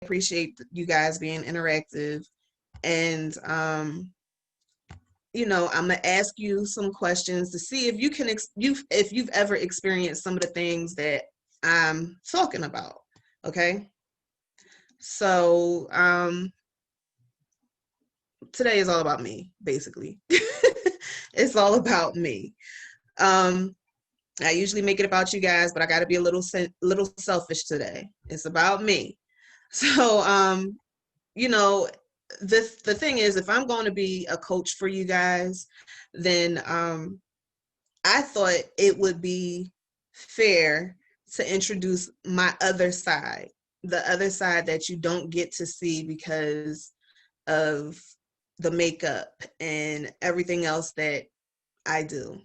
appreciate you guys being interactive. And, you know, I'm gonna ask you some questions to see if you can, if you've ever experienced some of the things that I'm talking about. Okay. So, today is all about me, basically. It's all about me. Um, I usually make it about you guys, but I got to be a little selfish today. It's about me. So, you know, the thing is, if I'm going to be a coach for you guys, then I thought it would be fair to introduce my other side, the other side that you don't get to see because of the makeup and everything else that I do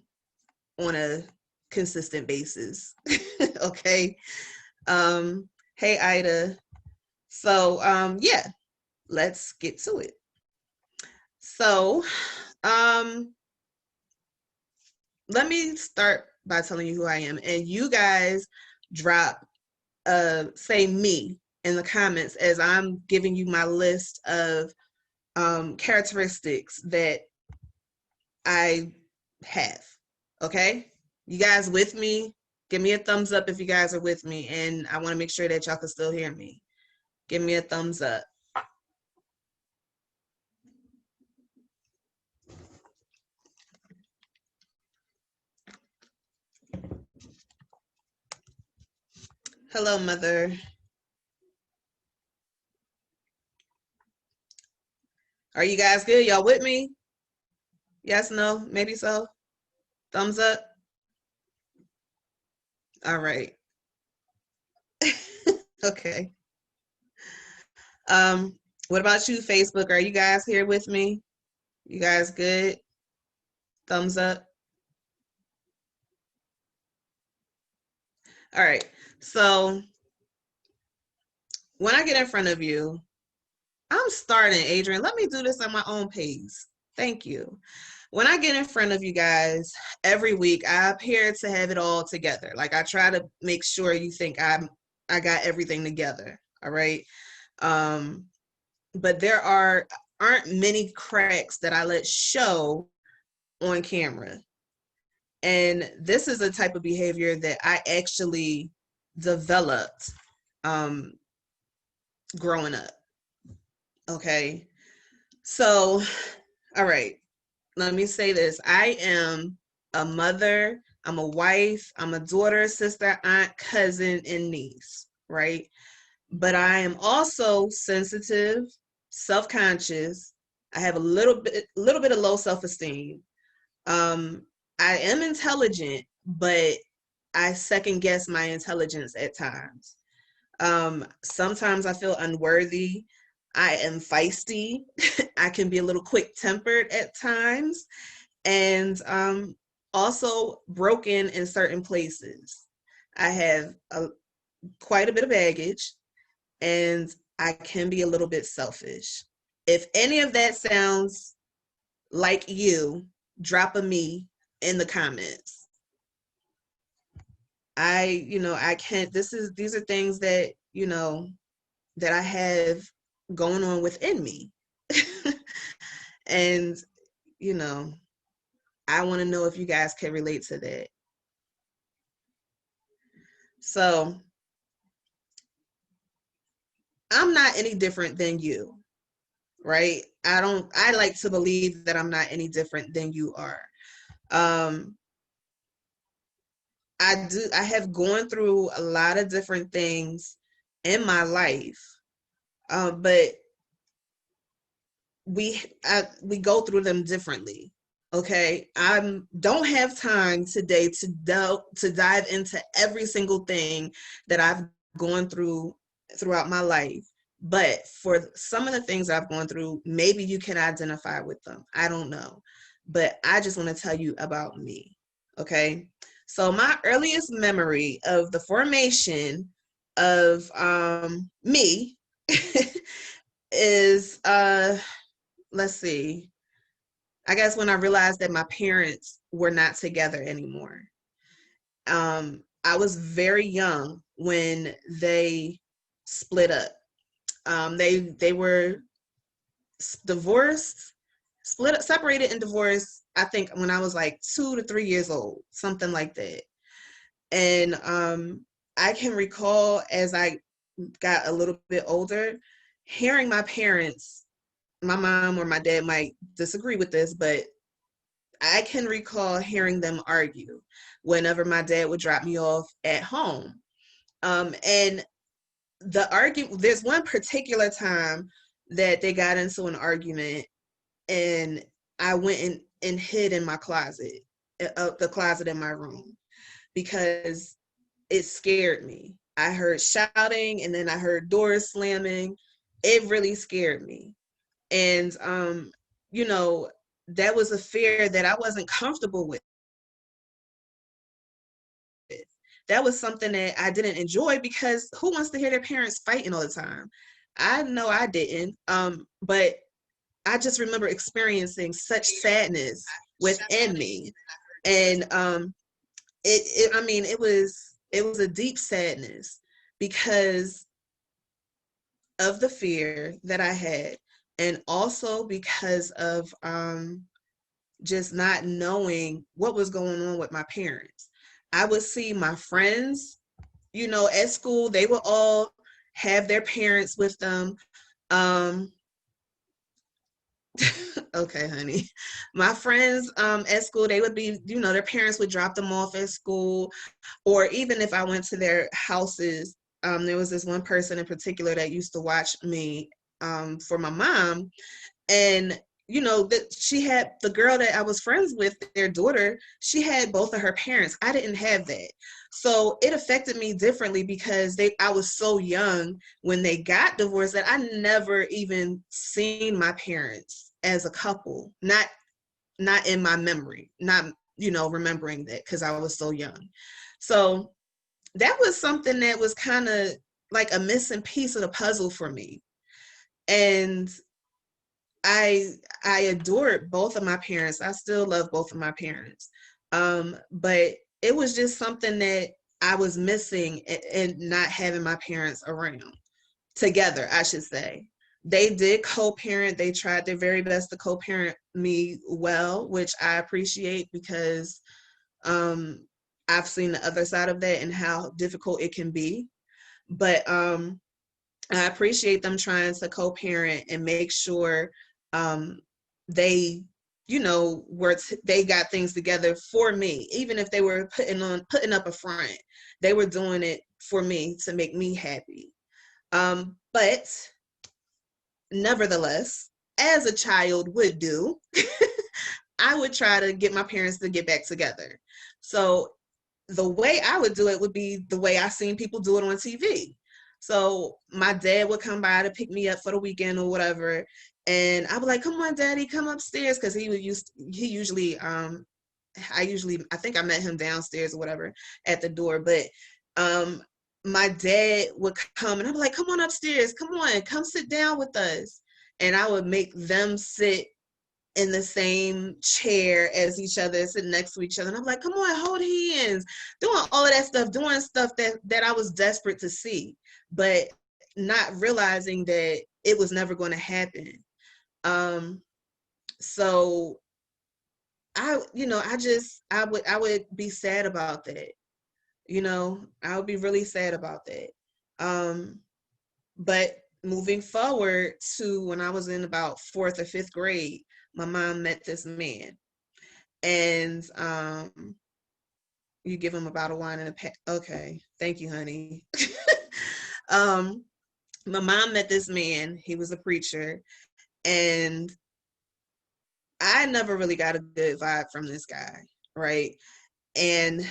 on a consistent basis. Okay. Hey, Ida. So, yeah, let's get to it. So, um, let me start by telling you who I am, and you guys drop say me in the comments as I'm giving you my list of characteristics that I have. Okay, you guys with me? Give me a thumbs up if you guys are with me, and I want to make sure that y'all can still hear me. Give me a thumbs up. Hello, mother. Are you guys good? Y'all with me? Yes, no, maybe so. Thumbs up. All right. Okay. What about you, Facebook? Are you guys here with me? You guys good? Thumbs up. All right. So when I get in front of you, I'm starting, Adrian. Let me do this at my own pace. Thank you. When I get in front of you guys every week, I appear to have it all together. Like I try to make sure you think I got everything together. All right. But there aren't many cracks that I let show on camera. And this is a type of behavior that I actually developed growing up. Okay. So, all right, let me say this. I am a mother, I'm a wife, I'm a daughter, sister, aunt, cousin, and niece, right? But I am also sensitive, self-conscious. I have a little bit of low self-esteem. I am intelligent, but I second guess my intelligence at times. Sometimes I feel unworthy. I am feisty. I can be a little quick tempered at times, and also broken in certain places. I have quite a bit of baggage, and I can be a little bit selfish. If any of that sounds like you, drop a me in the comments. I can't, these are things that, that I have going on within me. And, you know, I want to know if you guys can relate to that. So I'm not any different than you, right? I like to believe that I'm not any different than you are. Um, I have gone through a lot of different things in my life, but we go through them differently. Okay, I don't have time today to dive into every single thing that I've gone through throughout my life. But for some of the things I've gone through, maybe you can identify with them. I don't know. But I just want to tell you about me. Okay. So my earliest memory of the formation of me is let's see. I guess when I realized that my parents were not together anymore. I was very young when they split up. They were divorced, separated and divorced, I think when I was like 2 to 3 years old, something like that. And I can recall as I got a little bit older, hearing my parents, my mom or my dad might disagree with this, but I can recall hearing them argue whenever my dad would drop me off at home. And the argument, there's one particular time that they got into an argument, and I went and hid in my closet, the closet in my room, because it scared me. I heard shouting and then I heard doors slamming. It really scared me. And, you know, that was a fear that I wasn't comfortable with. That was something that I didn't enjoy, because who wants to hear their parents fighting all the time? I know I didn't. But I just remember experiencing such sadness within me. And I mean, it was a deep sadness because of the fear that I had, and also because of just not knowing what was going on with my parents. I would see my friends, at school, they would all have their parents with them. Um, okay, honey. My friends at school, they would be, their parents would drop them off at school, or even if I went to their houses. There was this one person in particular that used to watch me for my mom, and that she had the girl that I was friends with, their daughter, she had both of her parents. I didn't have that. So it affected me differently because I was so young when they got divorced that I never even seen my parents as a couple. Not in my memory, not remembering that, because I was so young. So that was something that was kind of like a missing piece of the puzzle for me. And I adored both of my parents. I still love both of my parents. But it was just something that I was missing, and not having my parents around together, I should say. They did co-parent. They tried their very best to co-parent me well, which I appreciate, because I've seen the other side of that and how difficult it can be. But I appreciate them trying to co-parent and make sure they, they got things together for me. Even if they were putting up a front, they were doing it for me to make me happy. But nevertheless, as a child would do, I would try to get my parents to get back together. So the way I would do it would be the way I seen people do it on TV. So my dad would come by to pick me up for the weekend or whatever, and I would like, "Come on, Daddy, come upstairs," because he usually I think I met him downstairs or whatever at the door, but my dad would come and I'd be like, "Come on upstairs, come on, come sit down with us," and I would make them sit in the same chair as each other, sitting next to each other. And I'm like, "Come on, hold hands," doing all of that stuff, doing stuff that I was desperate to see, but not realizing that it was never going to happen. So I would be sad about that. I would be really sad about that. But moving forward to when I was in about 4th or 5th grade, my mom met this man, and you give him a bottle of wine and a okay, thank you, honey. um, my mom met this man. He was a preacher, and I never really got a good vibe from this guy, right? And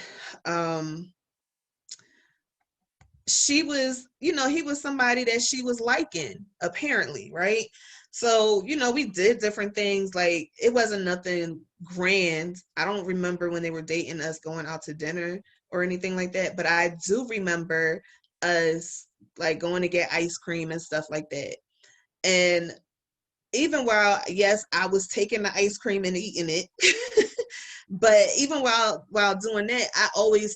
she was, he was somebody that she was liking, apparently, right? So, we did different things. Like, it wasn't nothing grand. I don't remember when they were dating us going out to dinner or anything like that, but I do remember us like going to get ice cream and stuff like that. And even while, yes, I was taking the ice cream and eating it, but even while doing that,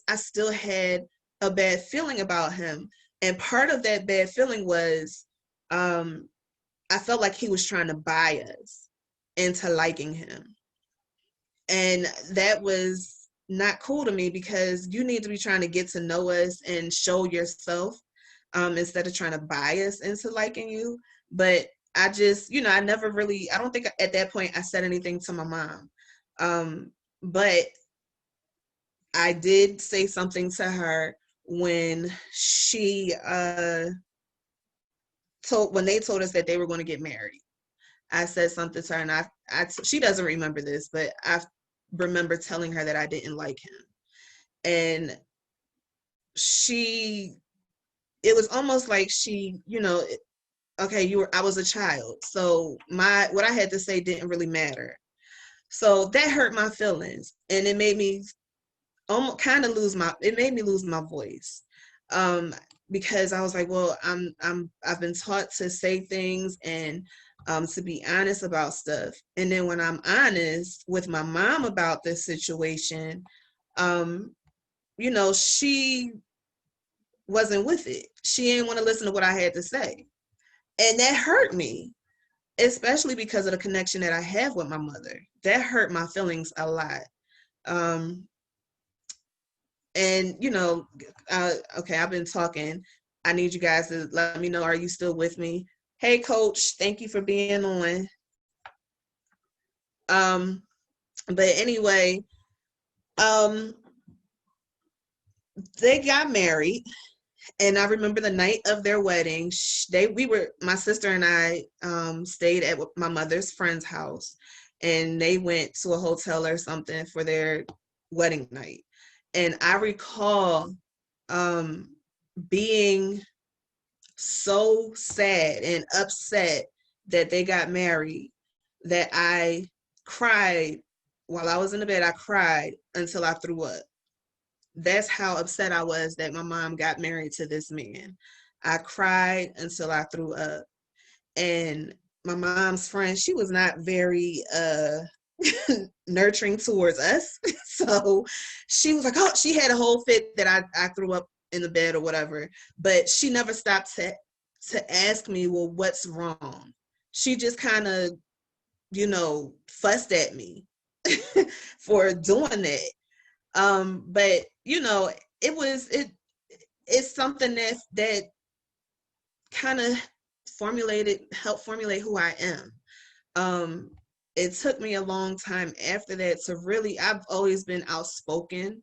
I still had a bad feeling about him. And part of that bad feeling was um, I felt like he was trying to buy us into liking him. And that was not cool to me, because you need to be trying to get to know us and show yourself, instead of trying to buy us into liking you. But I just, I never really, I don't think at that point I said anything to my mom. But I did say something to her when she when they told us that they were going to get married. I said something to her, and she doesn't remember this, but I remember telling her that I didn't like him. And it was almost like okay, I was a child, so what I had to say didn't really matter. So that hurt my feelings, and it made me almost kind of it made me lose my voice. Because I was like, well, I've been taught to say things and to be honest about stuff. And then when I'm honest with my mom about this situation, she wasn't with it. She didn't want to listen to what I had to say. And that hurt me, especially because of the connection that I have with my mother. That hurt my feelings a lot. Um, and okay, I've been talking. I need you guys to let me know, are you still with me? Hey, coach, thank you for being on. But anyway, um, they got married, and I remember the night of their wedding. My sister and I stayed at my mother's friend's house, and they went to a hotel or something for their wedding night. And I recall being so sad and upset that they got married that I cried. While I was in the bed, I cried until I threw up. That's how upset I was that my mom got married to this man. I cried until I threw up. And my mom's friend, she was not very nurturing towards us. So she was like, oh, she had a whole fit that I threw up in the bed or whatever. But she never stopped to ask me, well, what's wrong? She just kind of, fussed at me for doing that. But it's something that kind of helped formulate who I am. It took me a long time after that to really, I've always been outspoken.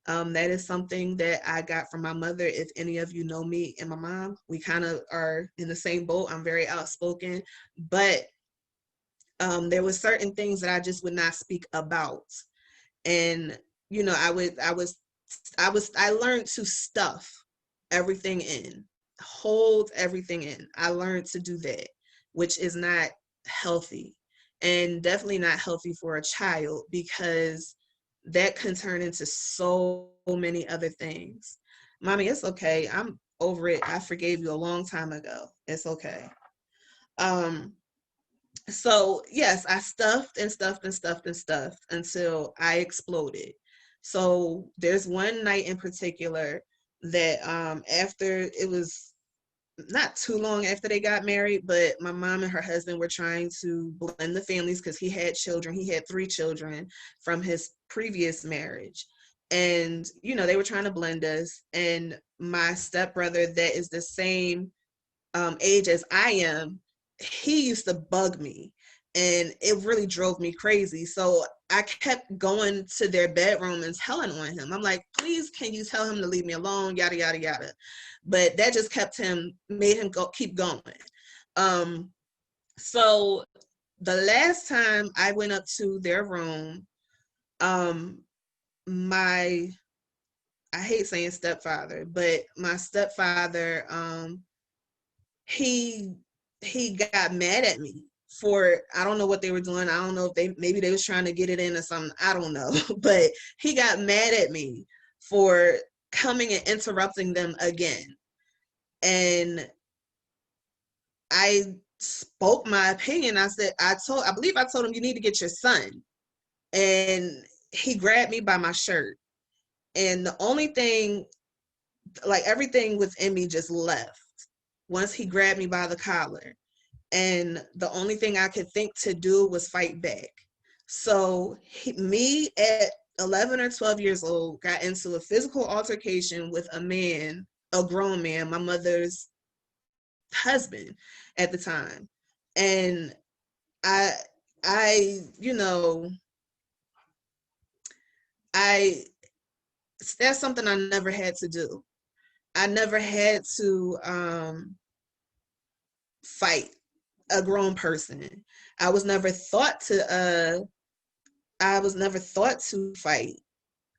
That is something that I got from my mother. If any of you know me and my mom, we kind of are in the same boat. I'm very outspoken, but there was certain things that I just would not speak about. And I learned to stuff everything in, hold everything in. I learned to do that, which is not healthy, and definitely not healthy for a child, because that can turn into so many other things. Mommy, it's okay. I'm over it. I forgave you a long time ago. It's okay. So yes, I stuffed and stuffed and stuffed and stuffed until I exploded. So there's one night in particular that after, it was not too long after they got married, but my mom and her husband were trying to blend the families because he had children. He had 3 children from his previous marriage. And, they were trying to blend us. And my stepbrother, that is the same age as I am, he used to bug me, and it really drove me crazy. So I kept going to their bedroom and telling on him. I'm like, please, can you tell him to leave me alone? Yada, yada, yada. But that just made him keep going. So the last time I went up to their room, my, I hate saying stepfather, but my stepfather, he got mad at me for, I don't know what they were doing. I don't know if maybe they was trying to get it in or something. I don't know. But he got mad at me for coming and interrupting them again. And I spoke my opinion. I said, I believe I told him, you need to get your son. And he grabbed me by my shirt. And the only thing, like, everything within me just left. once he grabbed me by the collar, and the only thing I could think to do was fight back. So me at 11 or 12 years old got into a physical altercation with a man, a grown man, my mother's husband at the time. And I I you know, I that's something I never had to do. I never had to fight a grown person. I was never thought to I was never thought to fight.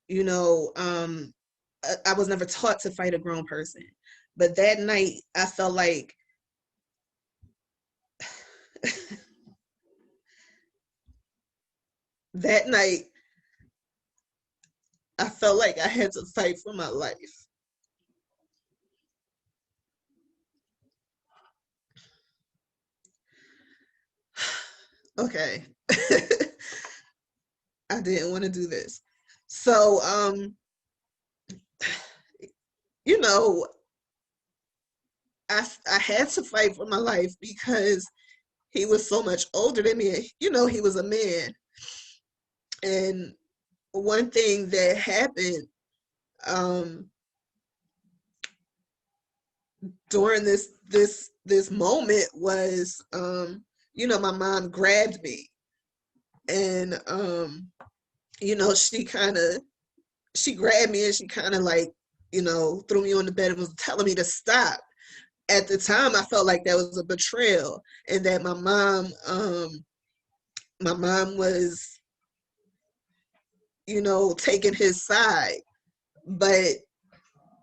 You know, I was never taught to fight a grown person. But that night I felt like that night I felt like I had to fight for my life. Okay. I didn't want to do this. So you know, I had to fight for my life because he was so much older than me. You know, he was a man. And one thing that happened um, during this moment was, you know, my mom grabbed me, and you know, she grabbed me and she kind of like, you know, threw me on the bed and was telling me to stop. At the time, I felt like that was a betrayal, and that my mom was, you know, taking his side. But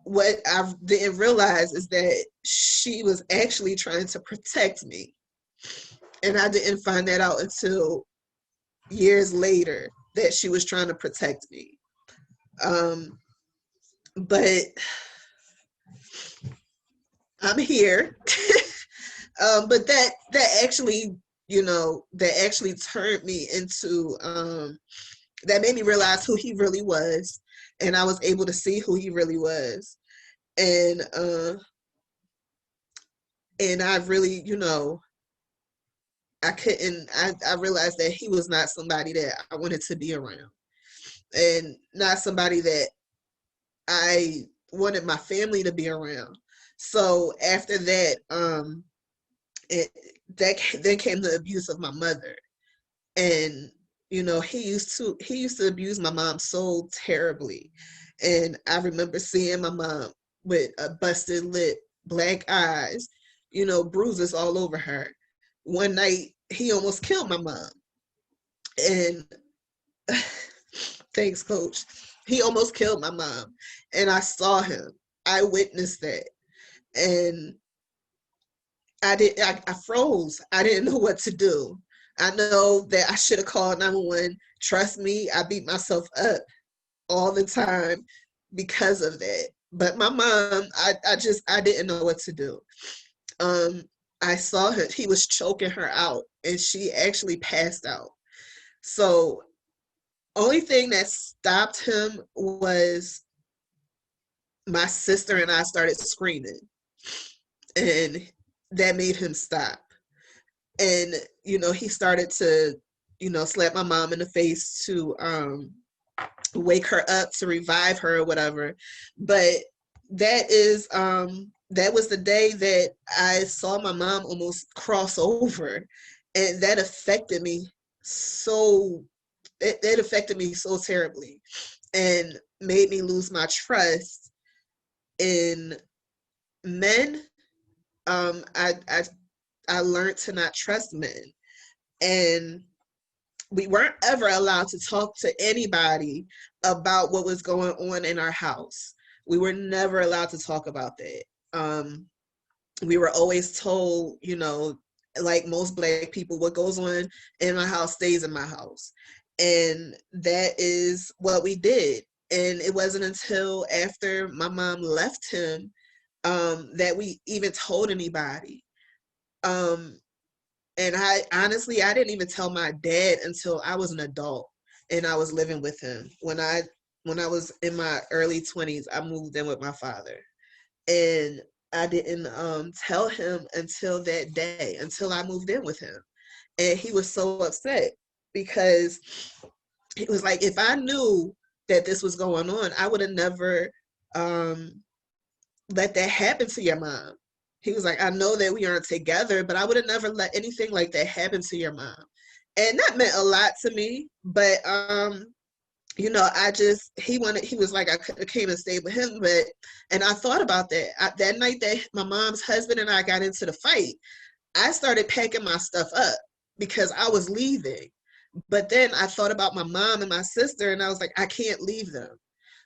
what I didn't realize is that she was actually trying to protect me. And I didn't find that out until years later, that she was trying to protect me. Um, but I'm here. But that actually, you know, that actually turned me into that made me realize who he really was, and I was able to see who he really was. And I really, you know, I realized that he was not somebody that I wanted to be around, and not somebody that I wanted my family to be around. So after that, it that then came the abuse of my mother. And you know, he used to abuse my mom so terribly. And I remember seeing my mom with a busted lip, black eyes, you know, bruises all over her. One night he almost killed my mom. And thanks, coach. He almost killed my mom. And I saw him. I witnessed that. And I froze. I didn't know what to do. I know that I should have called 911. Trust me, I beat myself up all the time because of that. But my mom, I didn't know what to do. Um, I saw her, he was choking her out, and she actually passed out. So only thing that stopped him was my sister and I started screaming, and that made him stop. And you know, he started to, you know, slap my mom in the face to wake her up, to revive her or whatever. But that was the day that I saw my mom almost cross over, and that affected me so it affected me so terribly, and made me lose my trust in men. um i i I learned to not trust men. And we weren't ever allowed to talk to anybody about what was going on in our house. We were never allowed to talk about that. We were always told, you know, like most Black people, what goes on in my house stays in my house. And that is what we did. And it wasn't until after my mom left him that we even told anybody. Um, and I honestly, I didn't even tell my dad until I was an adult and I was living with him. When I was in my early 20s, I moved in with my father. And I didn't tell him until that day, until I moved in with him. And he was so upset because he was like, if I knew that this was going on, I would have never um, let that happen to your mom. He was like, I know that we aren't together, but I would have never let anything like that happen to your mom. And that meant a lot to me. But he was like, I could have came and stayed with him, and I thought about that. That night that my mom's husband and I got into the fight, I started packing my stuff up because I was leaving. But then I thought about my mom and my sister, and I was like, I can't leave them.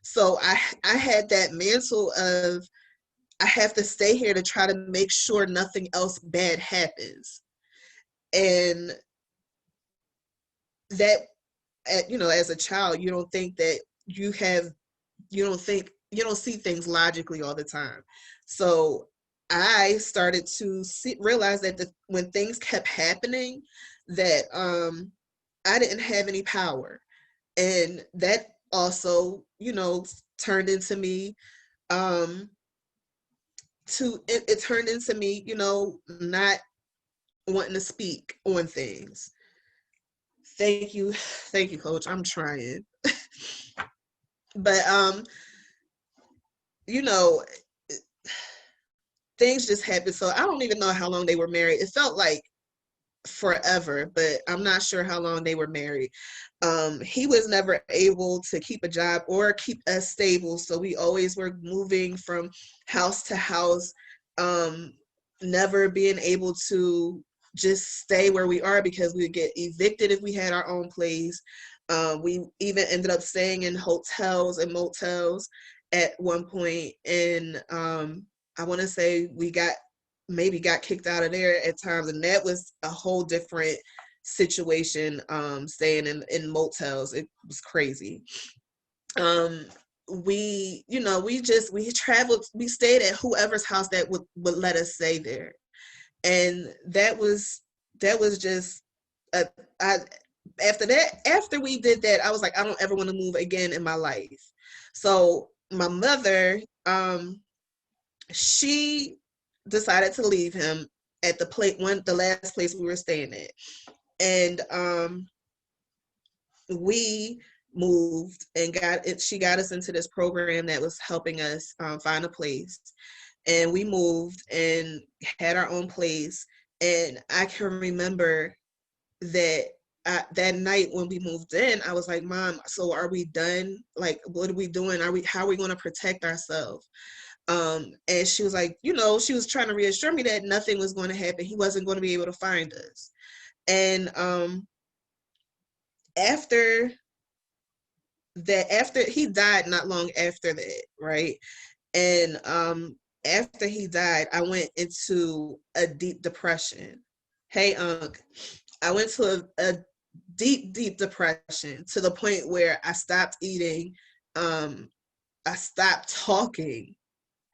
So I had that mantle of, I have to stay here to try to make sure nothing else bad happens. And that, as a child, you don't think that you don't see things logically all the time. So I started to realize that when things kept happening, that I didn't have any power. And that also, turned into me, it turned into me, not wanting to speak on things. Thank you. Thank you, coach. I'm trying. But you know, things just happened. So I don't even know how long they were married. It felt like forever, but I'm not sure how long they were married. He was never able to keep a job or keep us stable. So we always were moving from house to house, never being able to just stay where we are because we would get evicted if we had our own place. We even ended up staying in hotels and motels at one point, and I want to say we maybe got kicked out of there at times, and that was a whole different situation. Staying in motels, it was crazy. We traveled, we stayed at whoever's house that would let us stay there, and that was just I after we did that, I was like, I don't ever want to move again in my life. So my mother, she decided to leave him at the last place we were staying at, and we moved and got it. She got us into this program that was helping us find a place, and we moved and had our own place. And I can remember that that night when we moved in, I was like, Mom, so are we done? Like, what are we doing? How are we going to protect ourselves? And she was like, she was trying to reassure me that nothing was going to happen. He wasn't going to be able to find us. And after after he died, not long after that, right? And after he died, I went into a deep depression. Hey, Unc, I went to a deep, deep depression to the point where I stopped eating. I stopped talking.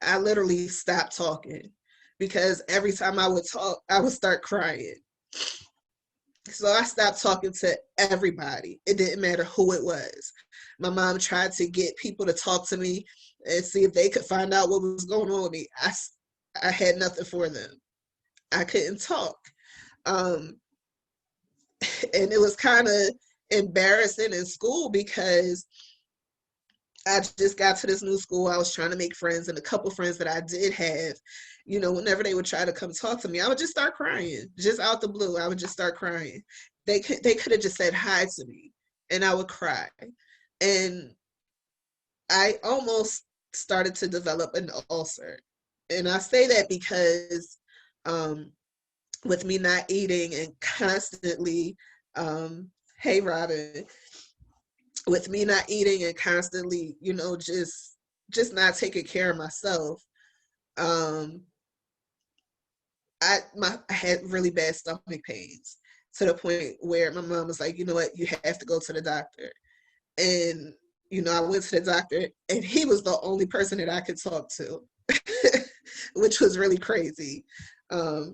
I literally stopped talking because every time I would talk, I would start crying. So I stopped talking to everybody. It didn't matter who it was. My mom tried to get people to talk to me and see if they could find out what was going on with me. I had nothing for them. I couldn't talk. Um, and it was kind of embarrassing in school because I just got to this new school. I was trying to make friends, and a couple friends that I did have, whenever they would try to come talk to me, I would just start crying, just out the blue. I would just start crying. They could have just said hi to me, and I would cry. And I almost started to develop an ulcer. And I say that because with me not eating and constantly, hey, Robin, with me not eating and constantly, just not taking care of myself, um, I had really bad stomach pains to the point where my mom was like, you know what, you have to go to the doctor. And I went to the doctor, and he was the only person that I could talk to, which was really crazy. I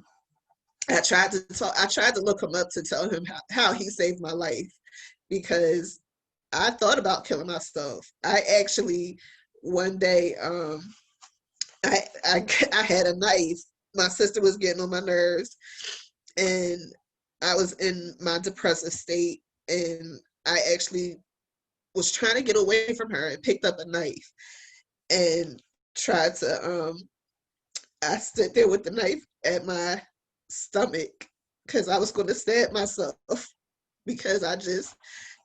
tried to look him up to tell him how he saved my life, because I thought about killing myself. I actually one day I had a knife. My sister was getting on my nerves, and I was in my depressive state, and I actually was trying to get away from her and picked up a knife and tried to I stood there with the knife at my stomach because I was going to stab myself because I just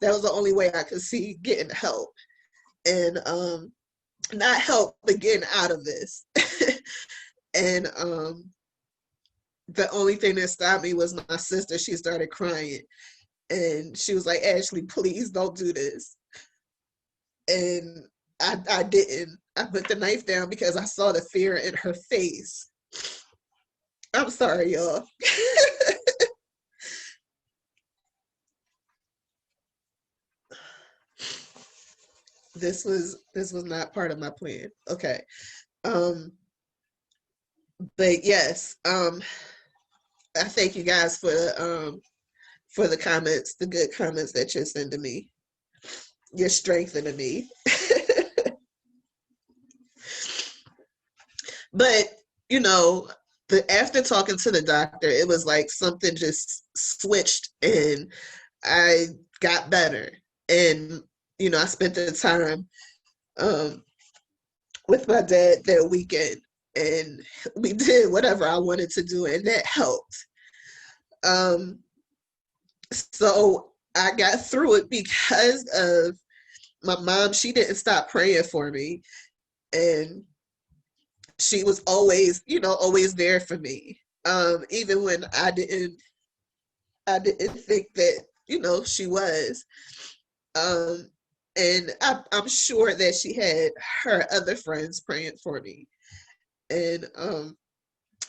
that was the only way I could see getting help and not help but getting out of this. And the only thing that stopped me was my sister. She started crying and she was like, Ashley, please don't do this. And I didn't. I put the knife down because I saw the fear in her face. I'm sorry, y'all. This was not part of my plan. Okay. Um, but yes, I thank you guys for the comments, the good comments that you're sending me. You're strengthening me. But you know, after talking to the doctor, it was like something just switched and I got better. And I spent the time um, with my dad that weekend, and we did whatever I wanted to do, and that helped. Um, so I got through it because of my mom. She didn't stop praying for me, and she was always, always there for me. Even when I didn't think that, she was. Um, and I'm sure that she had her other friends praying for me. And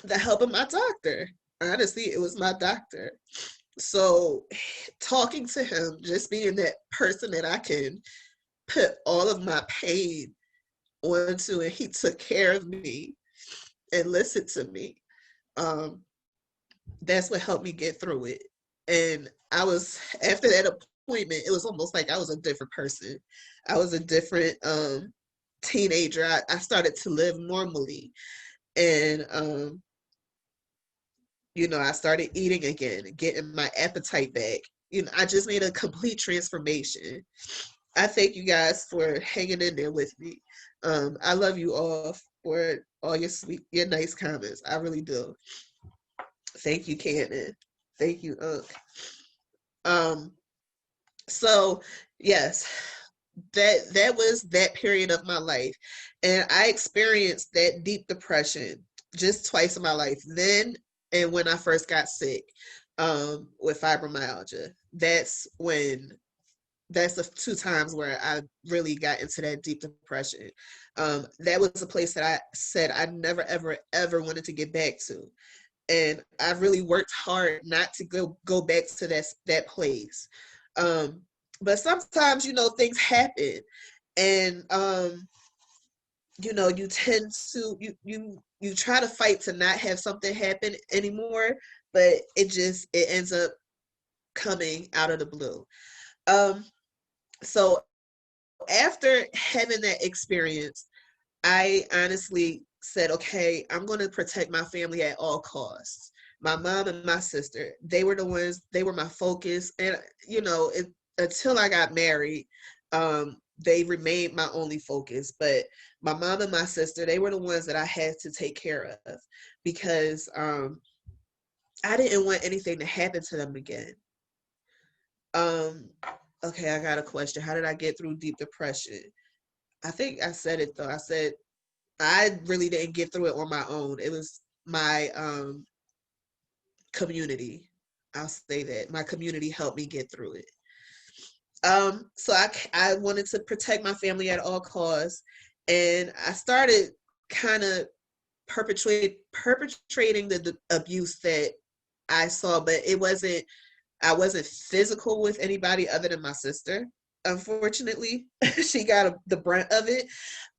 the help of my doctor. Honestly, it was my doctor. So talking to him, just being that person that I can put all of my pain onto, and he took care of me and listened to me. Um, that's what helped me get through it. And after that appointment, it was almost like I was a different person. I was a different teenager. I started to live normally. And I started eating again, getting my appetite back. I just made a complete transformation. I thank you guys for hanging in there with me. I love you all for all your sweet, your nice comments. I really do. Thank you, Cannon. Thank you, Unc. Um, so yes, that was that period of my life, and I experienced that deep depression just twice in my life. Then and when I first got sick with fibromyalgia, that's the two times where I really got into that deep depression. That was a place that I said I never, ever, ever wanted to get back to. And I really worked hard not to go back to that place. Um, but sometimes, things happen, and you tend to you try to fight to not have something happen anymore, but it ends up coming out of the blue. So after having that experience, I honestly said, okay, I'm going to protect my family at all costs. My mom and my sister, they were my focus. And, until I got married, they remained my only focus. But my mom and my sister, they were the ones that I had to take care of because I didn't want anything to happen to them again. Um, okay, I got a question. How did I get through deep depression? I think I said it though. I said I really didn't get through it on my own. It was my community. I'll say that my community helped me get through it. So I wanted to protect my family at all costs, and I started kind of perpetrating the abuse that I saw, but I wasn't physical with anybody other than my sister. Unfortunately, she got the brunt of it.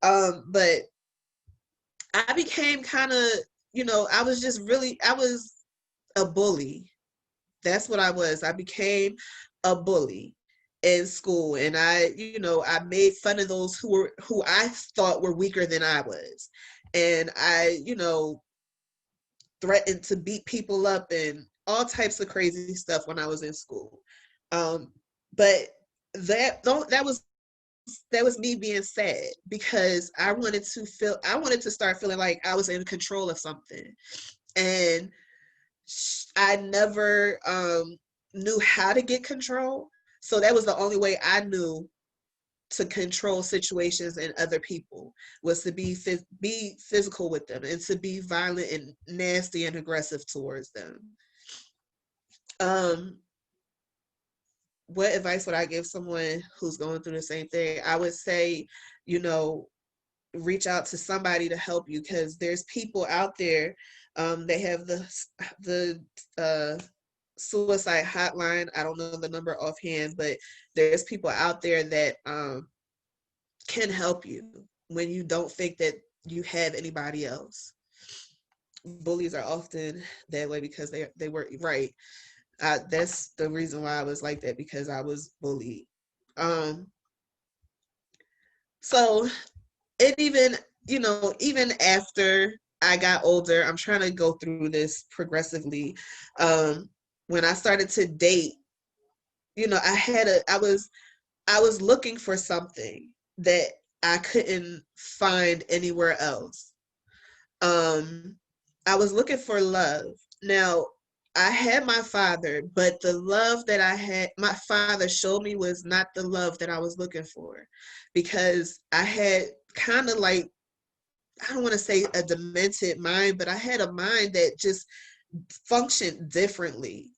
But I became kind of, I was a bully. That's what I was. I became a bully in school, and I made fun of those who I thought were weaker than I was. and I, threatened to beat people up and all types of crazy stuff when I was in school. But that was me being sad because I wanted to start feeling like I was in control of something. And I never knew how to get control. So that was the only way I knew to control situations and other people, was to be physical with them and to be violent and nasty and aggressive towards them. Um, what advice would I give someone who's going through the same thing? I would say, you know, reach out to somebody to help you, because there's people out there. They have the suicide hotline. I don't know the number offhand, but there's people out there that can help you when you don't think that you have anybody else. Bullies are often that way because they were right. That's the reason why I was like that, because I was bullied. Um, so it even, even after I got older, I'm trying to go through this progressively. Um, when I started to date, I was looking for something that I couldn't find anywhere else. Um, I was looking for love. Now, I had my father, but the love that my father showed me was not the love that I was looking for, because I had kind of like, I don't want to say a demented mind, but I had a mind that just functioned differently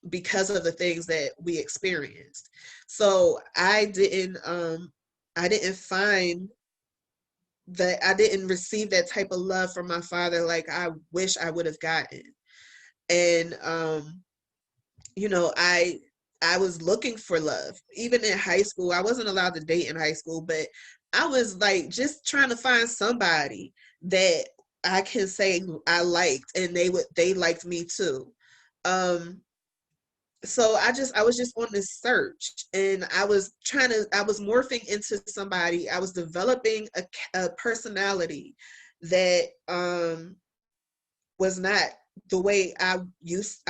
because of the things that we experienced. So I didn't find that, I didn't receive that type of love from my father like I wish I would have gotten. And I was looking for love. Even in high school, I wasn't allowed to date in high school, but I was like just trying to find somebody that I can say I liked, and they liked me too. Um, so I was just on this search, and I was morphing into somebody. I was developing a personality that was not the way I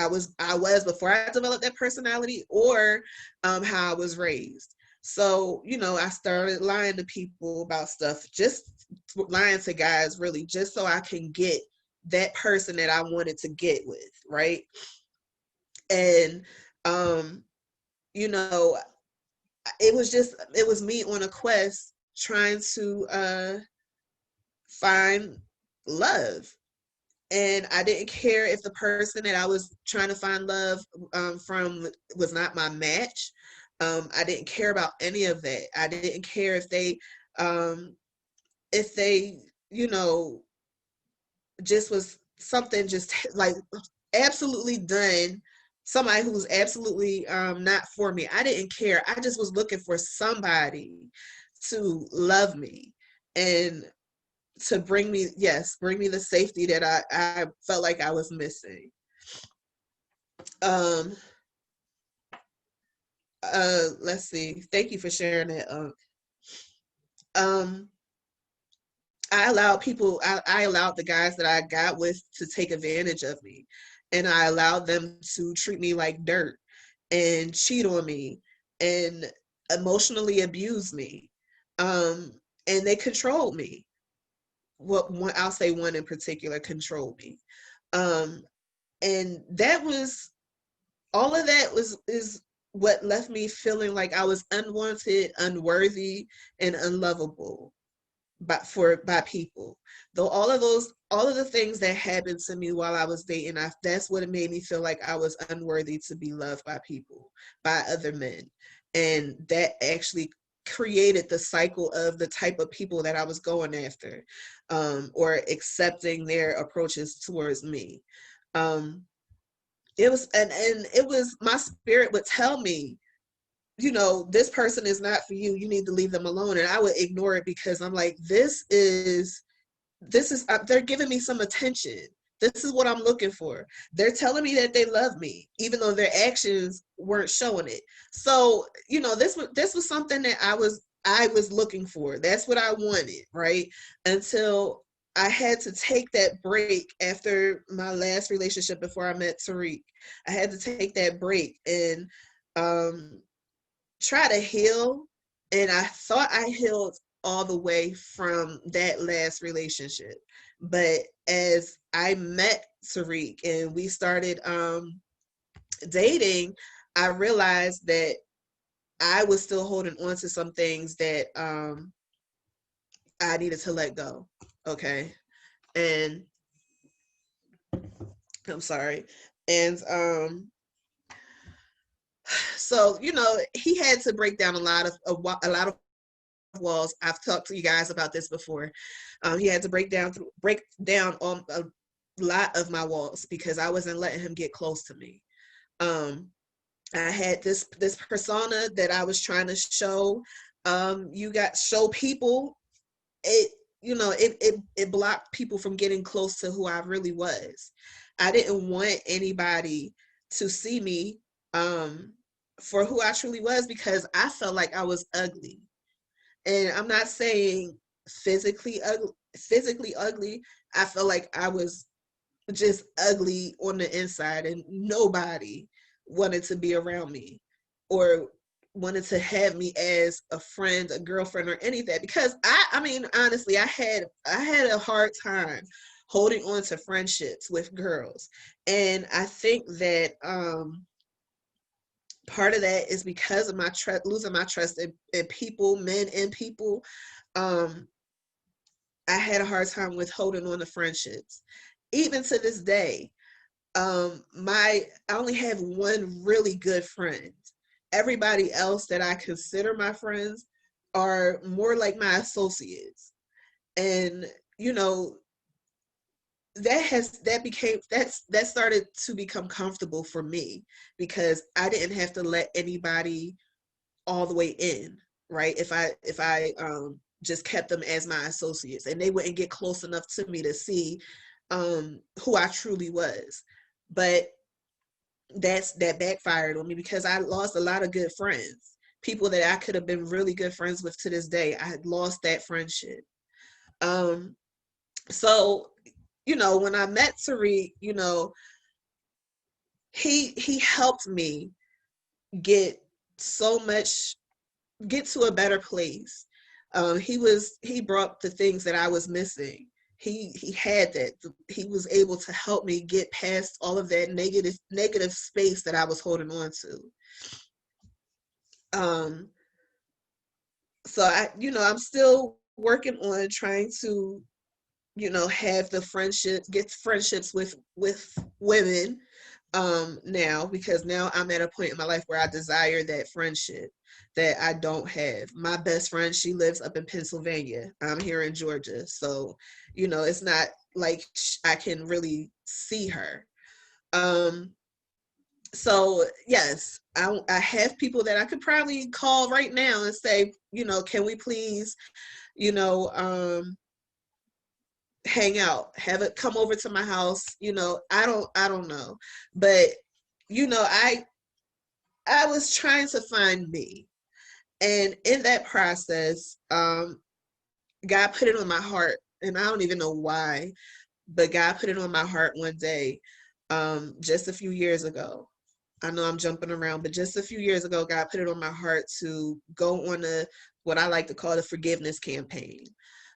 was before I developed that personality, or how I was raised. So, I started lying to people about stuff, just lying to guys, really, just so I can get that person that I wanted to get with, right? And um, you know, it was me on a quest trying to find love. And I didn't care if the person that I was trying to find love from was not my match. I didn't care about any of that. I didn't care um, if they, you know, just was something just like absolutely done. Somebody who was absolutely not for me. I didn't care. I just was looking for somebody to love me and to bring me the safety that I felt like I was missing. Um, let's see. Thank you for sharing that. Um, I allowed the guys that I got with to take advantage of me. And I allowed them to treat me like dirt and cheat on me and emotionally abuse me. Um, and they controlled me. I'll say one in particular controlled me. Um, and that was all of that was is what left me feeling like I was unwanted, unworthy, and unlovable by people. Though all of the things that happened to me while I was dating, that's what it made me feel like I was unworthy to be loved by people, by other men. And that actually created the cycle of the type of people that I was going after, or accepting their approaches towards me. Um, it was and it was my spirit would tell me, this person is not for you. You need to leave them alone. And I would ignore it because I'm like, they're giving me some attention. This is what I'm looking for. They're telling me that they love me, even though their actions weren't showing it. So, this was something that I was looking for. That's what I wanted, right? Until I had to take that break after my last relationship before I met Tariq. I had to take that break and um, try to heal. And I thought I healed all the way from that last relationship. But as I met Tariq and we started dating, I realized that I was still holding on to some things that I needed to let go. Okay. And I'm sorry. And so he had to break down a lot of walls. I've talked to you guys about this before. He had to break down on a lot of my walls because I wasn't letting him get close to me. I had this persona that I was trying to show. Show people. It blocked people from getting close to who I really was. I didn't want anybody to see me for who I truly was because I felt like I was ugly. And I'm not saying physically ugly. I felt like I was just ugly on the inside and nobody wanted to be around me or wanted to have me as a friend, a girlfriend, or any of that. Because I mean, honestly, I had a hard time holding on to friendships with girls. And I think that part of that is because of my losing my trust in people, men and people. Um, I had a hard time with holding on to friendships. Even to this day, I only have one really good friend. Everybody else that I consider my friends are more like my associates. And you know, that started to become comfortable for me because I didn't have to let anybody all the way in, right? If I just kept them as my associates and they wouldn't get close enough to me to see who I truly was. But that backfired on me because I lost a lot of good friends, people that I could have been really good friends with to this day. I had lost that friendship. So when I met Tariq, he helped me get so much get to a better place. He brought the things that I was missing. He had that. He was able to help me get past all of that negative space that I was holding on to. So I'm still working on trying to, have the get friendships with women now, because now I'm at a point in my life where I desire that friendship that I don't have. My best friend, she lives up in Pennsylvania. I'm here in Georgia. So, it's not like I can really see her. So yes, I have people that I could probably call right now and say, can we please, you know, um, hang out, have it come over to my house. I don't know, but I was trying to find me, and in that process, God put it on my heart, and I don't even know why, but God put it on my heart one day, just a few years ago. I know I'm jumping around, but just a few years ago, God put it on my heart to go on what I like to call the forgiveness campaign.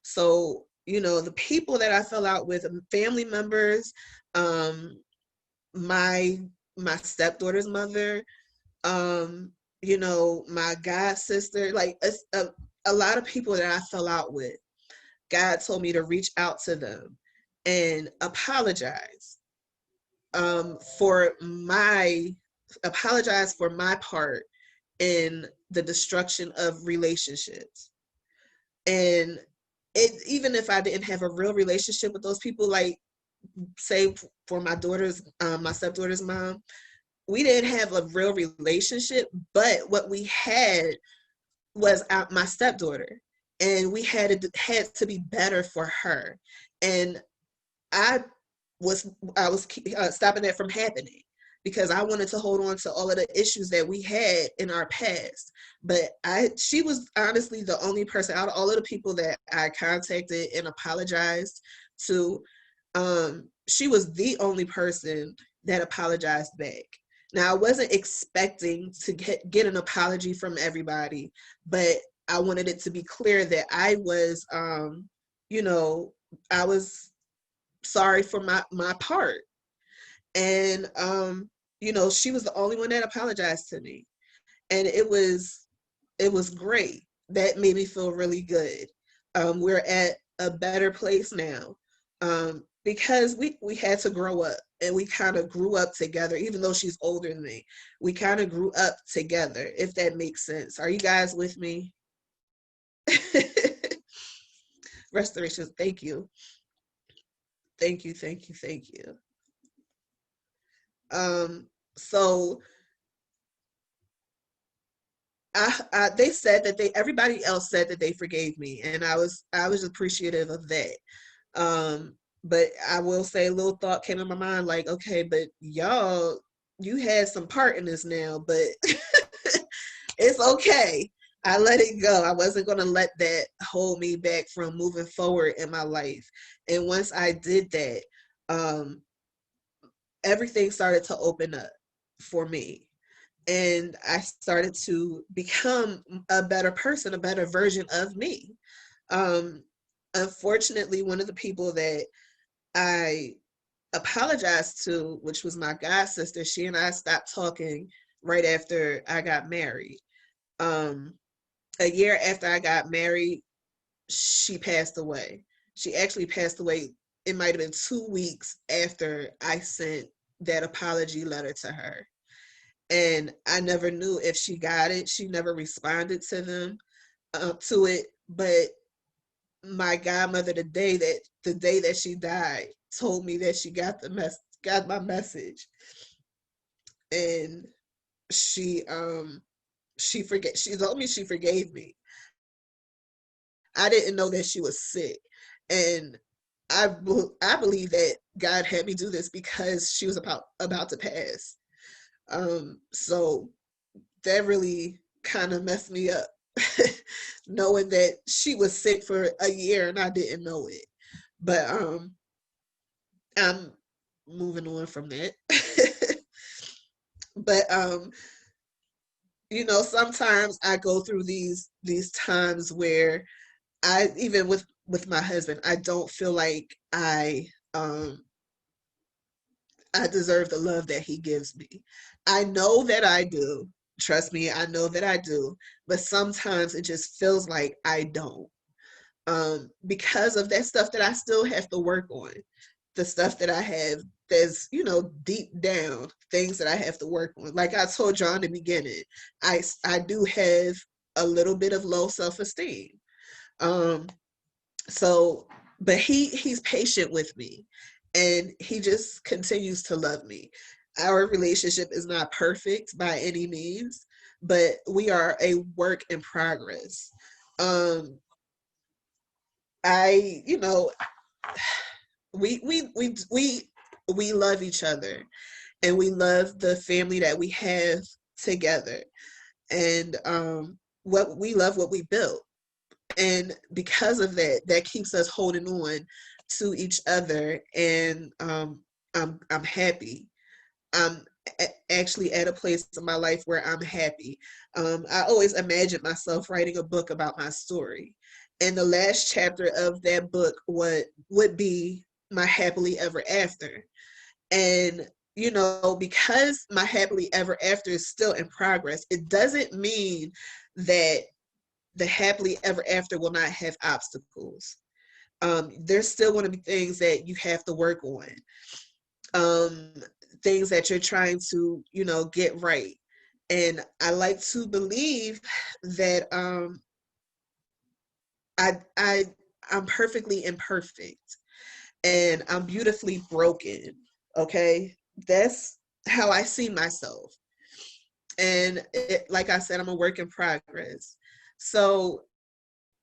So, the people that I fell out with, family members, um, my my stepdaughter's mother, my god sister, like a lot of people that I fell out with. God told me to reach out to them and um, for my apologize for my part in the destruction of relationships. And even if I didn't have a real relationship with those people, like say for my stepdaughter's mom, we didn't have a real relationship, but what we had was my stepdaughter, and we had to be better for her. And I was stopping that from happening because I wanted to hold on to all of the issues that we had in our past. But she was honestly the only person out of all of the people that I contacted and apologized to, she was the only person that apologized back. Now, I wasn't expecting to get an apology from everybody, but I wanted it to be clear that I was, you know, I was sorry for my part. And, you know, she was the only one that apologized to me. And it was great. That made me feel really good. We're at a better place now, because we had to grow up, and we kind of grew up together. Even though she's older than me, we kind of grew up together. If that makes sense. Are you guys with me? Restoration. Thank you. Thank you. Thank you. Thank you. So they said that everybody else said that they forgave me, and I was appreciative of that. Um, but I will say a little thought came in my mind, like, okay, but y'all, you had some part in this now, but it's okay. I let it go. I wasn't gonna let that hold me back from moving forward in my life. And once I did that, um, everything started to open up for me, and I started to become a better person, a better version of me. Um, Unfortunately, one of the people that I apologized to, which was my god sister, she and I stopped talking right after I got married. Um, a year after I got married, she passed away. She actually passed away. It might have been 2 weeks after I sent that apology letter to her. And I never knew if she got it. She never responded to it. But my godmother, the day that she died, told me that she got my message, and she told me she forgave me. I didn't know that she was sick, and I believe that God had me do this because she was about to pass. So that really kind of messed me up, knowing that she was sick for a year and I didn't know it. But I'm moving on from that. But sometimes I go through these times where I, even with my husband, I don't feel like um I deserve the love that he gives me. I know that I do. Trust me, I know that I do. But sometimes it just feels like I don't. Because of that stuff that I still have to work on. The stuff that I have that's, deep down, things that I have to work on. Like I told you in the beginning, I do have a little bit of low self-esteem. Um, so, but he's patient with me, and he just continues to love me. Our relationship is not perfect by any means, but we are a work in progress. Um, I, we love each other, and we love the family that we have together, and what we love what we built. And because of that, that keeps us holding on to each other. And I'm happy. I'm actually at a place in my life where I'm happy. I always imagined myself writing a book about my story, and the last chapter of that book would be my happily ever after. And because my happily ever after is still in progress, it doesn't mean that the happily ever after will not have obstacles. There's still going to be things that you have to work on, um, things that you're trying to, get right. And I like to believe that I, I, I'm perfectly imperfect, and I'm beautifully broken. Okay, that's how I see myself. And like I said, I'm a work in progress. So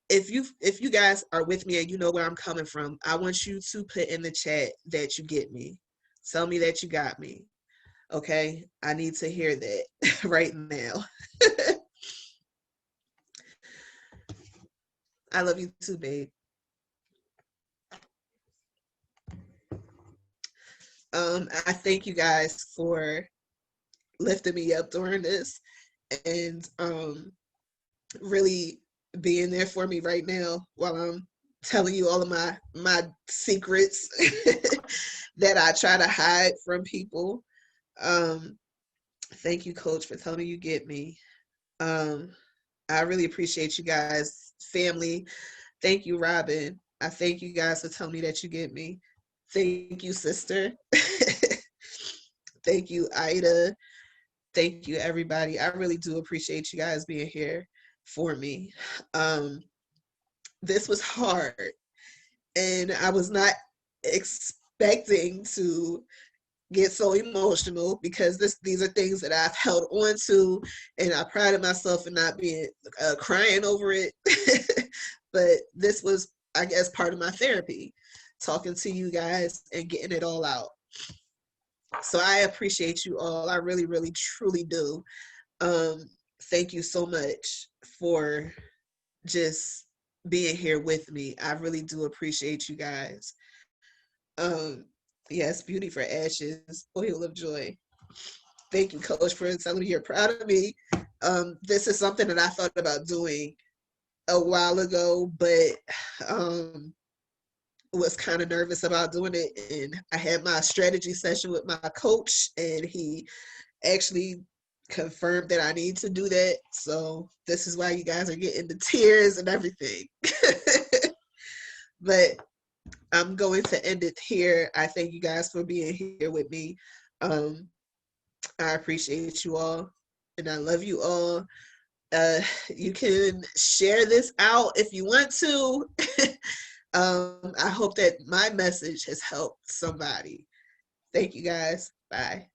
if you guys are with me and you know where I'm coming from, I want you to put in the chat that you get me. Tell me that you got me. Okay? I need to hear that right now. I love you too, babe. I thank you guys for lifting me up during this and really being there for me right now while I'm telling you all of my secrets that I try to hide from people. Um, Thank you, Coach, for telling me you get me. Um, I really appreciate you guys, family. Thank you, Robin. I thank you guys for telling me that you get me. Thank you, sister. Thank you, Ida. Thank you, everybody. I really do appreciate you guys being here for me. Um, this was hard, and I was not expecting to get so emotional because these are things that I've held on to, and I prided myself in not being crying over it. But this was, I guess, part of my therapy, talking to you guys and getting it all out. So I appreciate you all. I really, really, truly do. Um, Thank you so much for just being here with me. I really do appreciate you guys. Um, yes, beauty for ashes, oil of joy. Thank you, Coach, for telling me you're proud of me. This is something that I thought about doing a while ago, but was kind of nervous about doing it. And I had my strategy session with my coach, and he actually confirmed that I need to do that. So this is why you guys are getting the tears and everything. But I'm going to end it here. I thank you guys for being here with me. Um, I appreciate you all, and I love you all. You can share this out if you want to. I hope that my message has helped somebody. Thank you guys. Bye.